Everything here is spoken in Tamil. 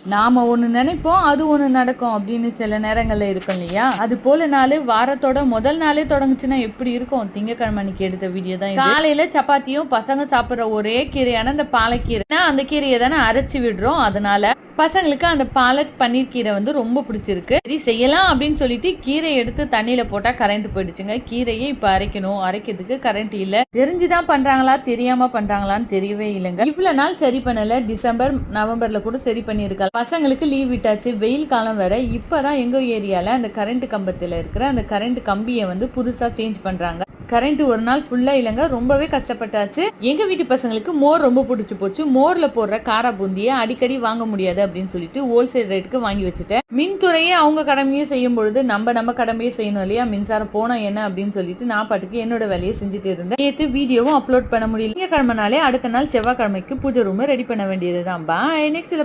நாம ஒண்ணு நினைப்போம், அது ஒண்ணு நடக்கும் அப்படின்னு சில நேரங்கள்ல இருக்கும் இல்லையா? அது போல நாள் வாரத்தோட முதல் நாளே தொடங்குச்சுன்னா எப்படி இருக்கும்? திங்கட்கிழமை அன்னைக்கு எடுத்த வீடியோ தான் இது. காலையில சப்பாத்தியும் பசங்க சாப்பிடுற ஒரே கீரையான அந்த பாலக்கீரை. அந்த கீரையை தானே அரைச்சு விடுறோம். அதனால பசங்களுக்கு அந்த பாலக் பன்னீர் கீரை வந்து ரொம்ப பிடிச்சிருக்கு. சரி செய்யலாம் அப்படின்னு சொல்லிட்டு கீரை எடுத்து தண்ணியில போட்டா கரண்ட் போயிடுச்சுங்க. கீரையே இப்ப அரைக்கணும். அரைக்கிறதுக்கு கரண்ட் இல்ல. தெரிஞ்சுதான் பண்றாங்களா தெரியாம பண்றாங்களான்னு தெரியவே இல்லைங்க. இவ்வளவு நாள் சரி பண்ணல. டிசம்பர் நவம்பர்ல கூட சரி பண்ணிருக்காங்க. பசங்களுக்கு லீவ் விட்டாச்சு. வெயில் காலம் வேற. இப்பதான் எங்க ஏரியால அந்த கரண்ட் கம்பத்துல இருக்கிற அந்த கரண்ட் கம்பியை வந்து புதுசா சேஞ்ச் பண்றாங்க. கரண்ட் ஒரு நாள் ஃபுல்லா இல்லைங்க. ரொம்பவே கஷ்டப்பட்டாச்சு. எங்க வீட்டு பசங்களுக்கு மோர் ரொம்ப பிடிச்சு போச்சு. மோர்ல போடுற காரா பூந்தியை அடிக்கடி வாங்க முடியாது அப்படின்னு சொல்லிட்டு ஹோல்சேல் ரேட்டுக்கு வாங்கி வச்சுட்டேன். மின்துறையே அவங்க கடமையை செய்யும் பொழுது நம்ம கடமையை செய்யணும் இல்லையா? மின்சாரம் போனா என்ன அப்படின்னு சொல்லிட்டு நான் பாட்டுக்கு என்னோட வேலையை செஞ்சுட்டு இருந்தேன். நேற்று வீடியோவும் அப்லோட் பண்ண முடியல. திங்கக்கிழமை நாளே அடுத்த நாள் செவ்வாய்க்கிழமைக்கு பூஜை ரூம் ரெடி பண்ண வேண்டியதுதான். பாய். நெக்ஸ்ட்